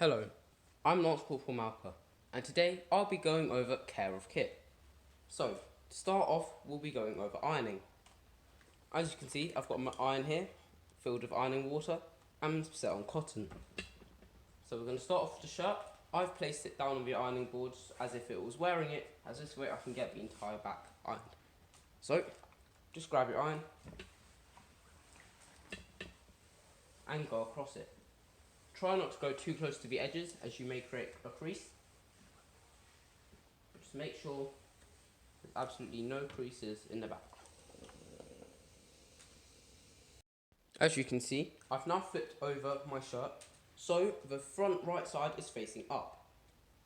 Hello, I'm Lcpl Malka, and today I'll be going over care of kit. So, to start off, we'll be going over ironing. As you can see, I've got my iron here, filled with ironing water, and set on cotton. So we're going to start off with the shirt. I've placed it down on the ironing board as if it was wearing it, as this way I can get the entire back ironed. So, just grab your iron, and go across it. Try not to go too close to the edges as you may create a crease. Just make sure there's absolutely no creases in the back. As you can see, I've now flipped over my shirt, so the front right side is facing up.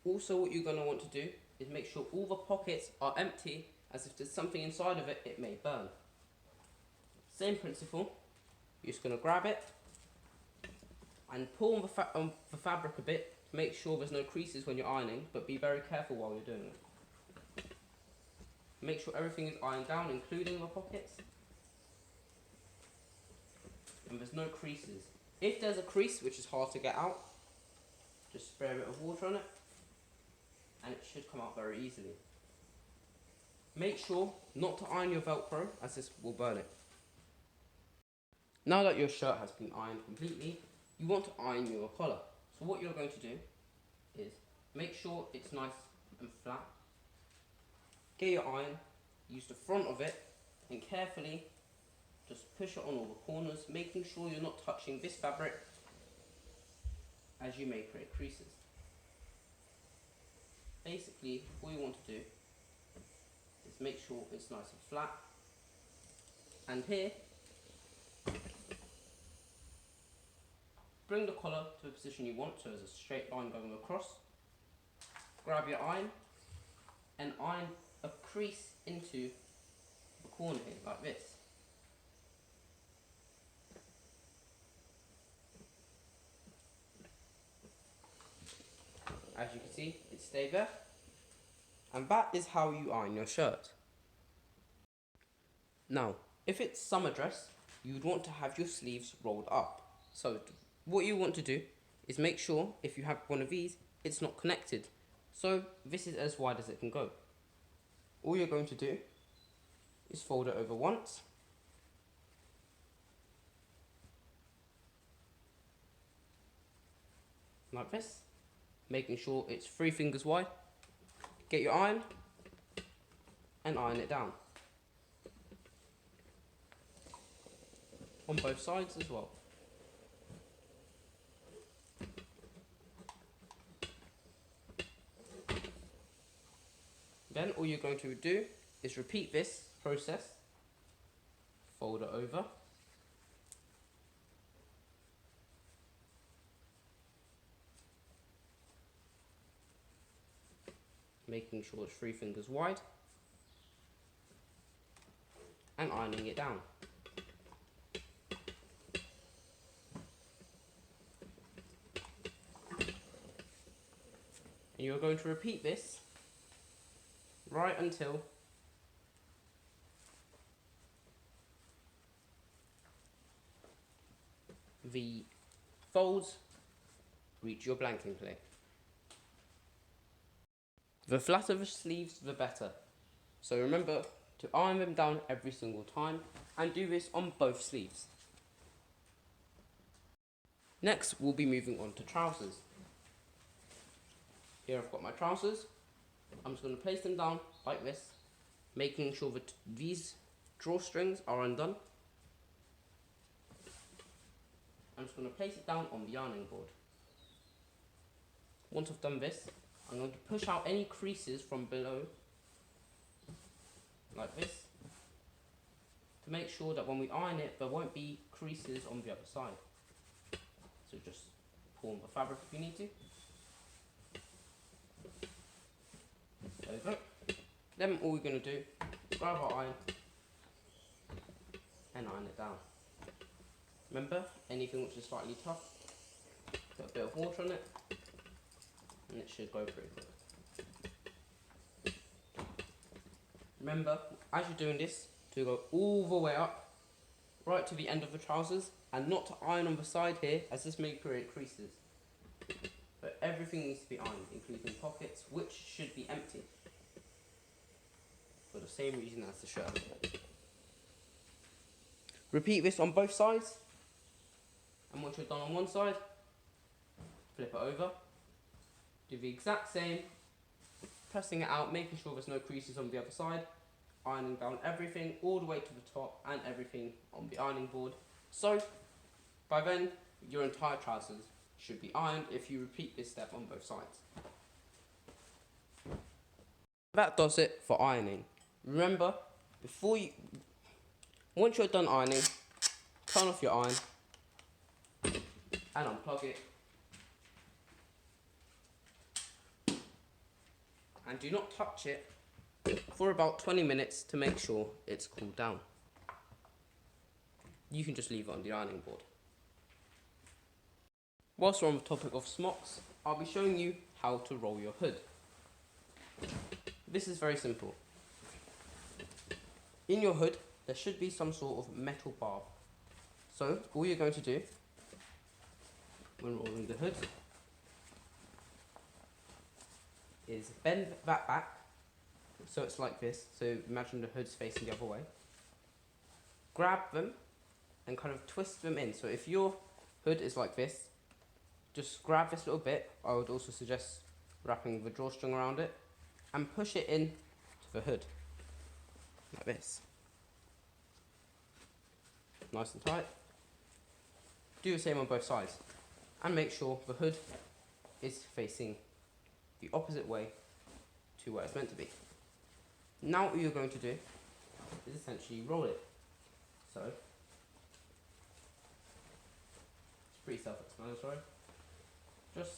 Also, what you're going to want to do is make sure all the pockets are empty, as if there's something inside of it, it may burn. Same principle, you're just going to grab it and pull on the fabric a bit to make sure there's no creases when you're ironing, but be very careful while you're doing it. Make sure everything is ironed down, including the pockets, and there's no creases. If there's a crease which is hard to get out, just spray a bit of water on it and it should come out very easily. Make sure not to iron your Velcro, as this will burn it. Now that your shirt has been ironed completely, you want to iron your collar. So what you're going to do is make sure it's nice and flat. Get your iron, use the front of it, and carefully just push it on all the corners, making sure you're not touching this fabric, as you may create creases. Basically, all you want to do is make sure it's nice and flat. And here, bring the collar to the position you want, so there's a straight line going across. Grab your iron and iron a crease into the corner here, like this. As you can see, it stayed there. And that is how you iron your shirt. Now, if it's summer dress, you would want to have your sleeves rolled up. So what you want to do is make sure, if you have one of these, it's not connected. So this is as wide as it can go. All you're going to do is fold it over once. Like this. Making sure it's 3 fingers wide. Get your iron and iron it down. On both sides as well. Then all you're going to do is repeat this process. Fold it over. Making sure it's 3 fingers wide. And ironing it down. And you're going to repeat this right until the folds reach your blanking plate. The flatter the sleeves, the better. So remember to iron them down every single time, and do this on both sleeves. Next, we'll be moving on to trousers. Here I've got my trousers. I'm just going to place them down like this, making sure that these drawstrings are undone. I'm just going to place it down on the ironing board. Once I've done this, I'm going to push out any creases from below, like this, to make sure that when we iron it, there won't be creases on the other side. So just pull on the fabric if you need to. There we go. Then all we're going to do is grab our iron and iron it down. Remember, anything which is slightly tough, put a bit of water on it, and it should go pretty quick. Remember, as you're doing this, to go all the way up, right to the end of the trousers, and not to iron on the side here, as this may create creases. but everything needs to be ironed, including pockets, which should be empty, for the same reason as the shirt. Repeat this on both sides, and once you're done on one side, flip it over, do the exact same, pressing it out, making sure there's no creases on the other side, ironing down everything all the way to the top and everything on the ironing board. So by then your entire trousers should be ironed if you repeat this step on both sides. That does it for ironing. Remember, once you're done ironing, turn off your iron and unplug it. And do not touch it for about 20 minutes to make sure it's cooled down. You can just leave it on the ironing board. Whilst we're on the topic of smocks, I'll be showing you how to roll your hood. This is very simple. In your hood, there should be some sort of metal bar. So all you're going to do when rolling the hood is bend that back so it's like this. So imagine the hood's facing the other way. Grab them and kind of twist them in. So if your hood is like this, just grab this little bit. I would also suggest wrapping the drawstring around it and push it in to the hood like this. Nice and tight. Do the same on both sides and make sure the hood is facing the opposite way to where it's meant to be. Now what you're going to do is essentially roll it. So it's pretty self-explanatory. Just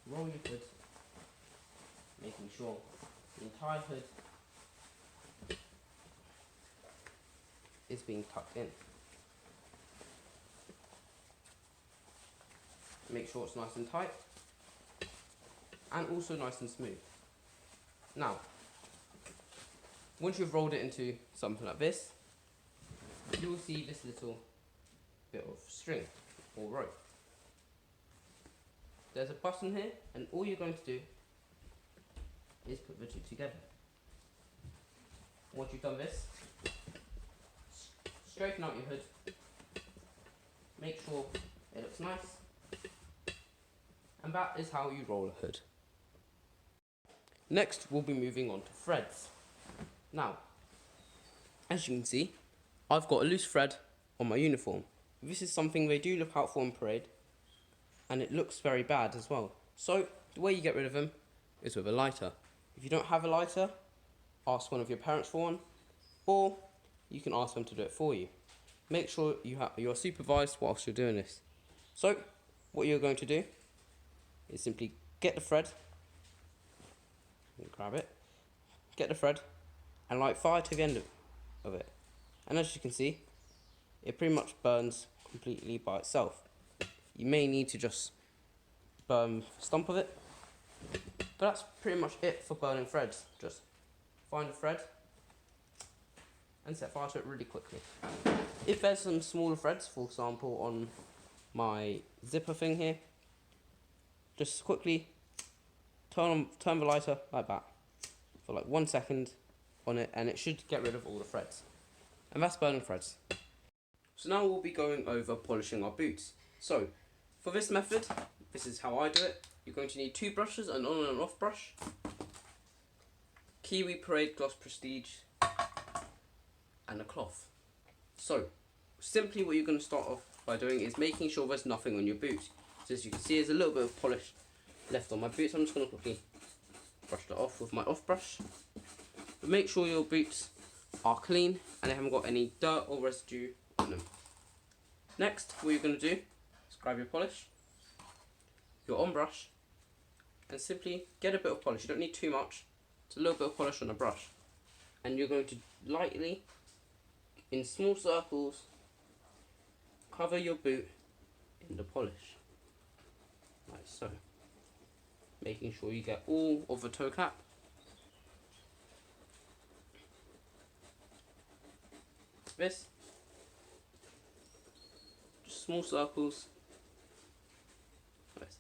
roll your hood, making sure the entire hood is being tucked in. Make sure it's nice and tight and also nice and smooth. Now, once you've rolled it into something like this, you will see this little bit of string or rope. There's a button here, and all you're going to do is put the two together. Once you've done this, straighten out your hood, make sure it looks nice, and that is how you roll a hood. Next, we'll be moving on to threads. Now, as you can see, I've got a loose thread on my uniform. This is something they do look out for in parade, and it looks very bad as well. So, the way you get rid of them is with a lighter. If you don't have a lighter, ask one of your parents for one, or you can ask them to do it for you. Make sure you're supervised whilst you're doing this. So, what you're going to do is simply get the thread, grab it, get the thread, and light fire to the end of it. And as you can see, it pretty much burns completely by itself. You may need to just burn the stump of it, but that's pretty much it for burning threads. Just find a thread and set fire to it really quickly. If there's some smaller threads, for example on my zipper thing here, just quickly turn the lighter like that for like 1 second on it, and it should get rid of all the threads. And that's burning threads. So now we'll be going over polishing our boots. So for this method, this is how I do it. You're going to need 2 brushes, an on and off brush, Kiwi Parade Gloss Prestige, and a cloth. So simply what you're going to start off by doing is making sure there's nothing on your boots. So as you can see, there's a little bit of polish left on my boots. I'm just going to quickly brush that off with my off brush. But make sure your boots are clean and they haven't got any dirt or residue on them. Next, what you're going to do is grab your polish, your on brush, and simply get a bit of polish. You don't need too much. It's a little bit of polish on a brush. And you're going to lightly, in small circles, cover your boot in the polish. Like so. Making sure you get all of the toe cap. This. Just small circles. Nice.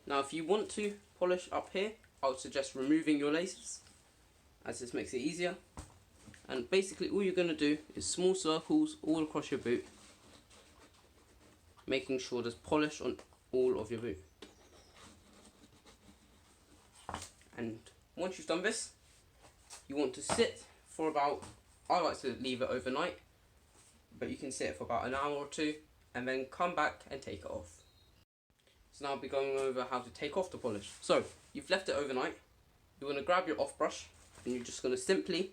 Now if you want to polish up here, I would suggest removing your laces, as this makes it easier. And basically all you're going to do is small circles all across your boot, making sure there's polish on all of your boot. And once you've done this, you want to sit for about, I like to leave it overnight, but you can sit for about an hour or two and then come back and take it off. So now I'll be going over how to take off the polish. So you've left it overnight, you want to grab your off brush and you're just going to simply,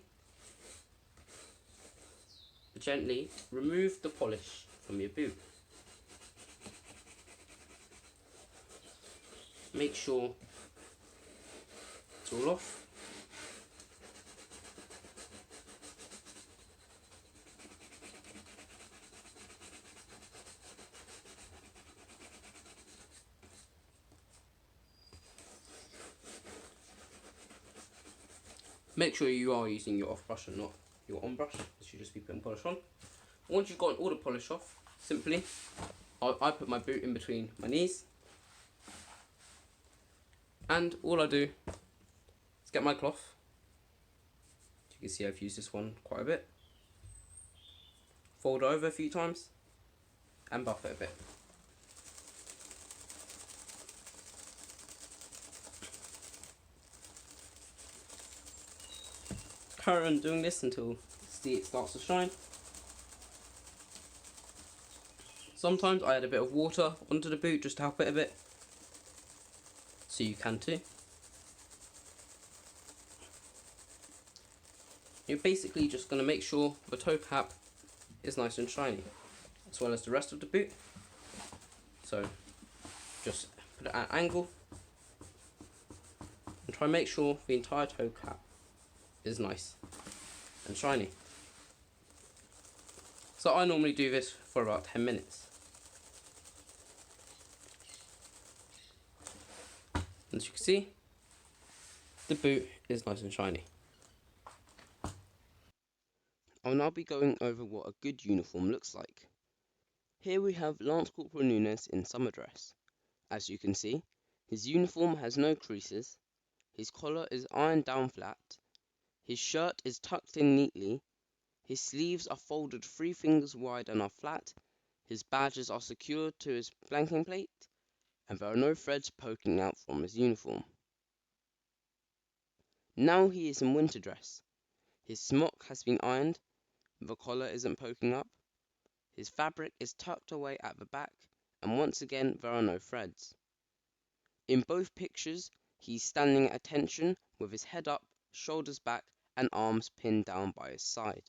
gently remove the polish from your boot. Make sure it's all off. Make sure you are using your off brush and not your on brush. This should just be putting polish on. Once you've gotten all the polish off, simply, I put my boot in between my knees. And all I do is get my cloth. As you can see, I've used this one quite a bit. Fold it over a few times and buff it a bit. Carry on doing this until you see it starts to shine. Sometimes I add a bit of water onto the boot just to help it a bit, so you can too. You're basically just going to make sure the toe cap is nice and shiny, as well as the rest of the boot. So just put it at an angle and try and make sure the entire toe cap is nice and shiny. So I normally do this for about 10 minutes. As you can see, the boot is nice and shiny. I'll now be going over what a good uniform looks like. Here we have Lance Corporal Nunes in summer dress. As you can see, his uniform has no creases, his collar is ironed down flat, his shirt is tucked in neatly, his sleeves are folded 3 fingers wide and are flat, his badges are secured to his blanking plate, and there are no threads poking out from his uniform. Now he is in winter dress. His smock has been ironed, the collar isn't poking up, his fabric is tucked away at the back, and once again there are no threads. In both pictures, he is standing at attention with his head up, shoulders back, and arms pinned down by his side.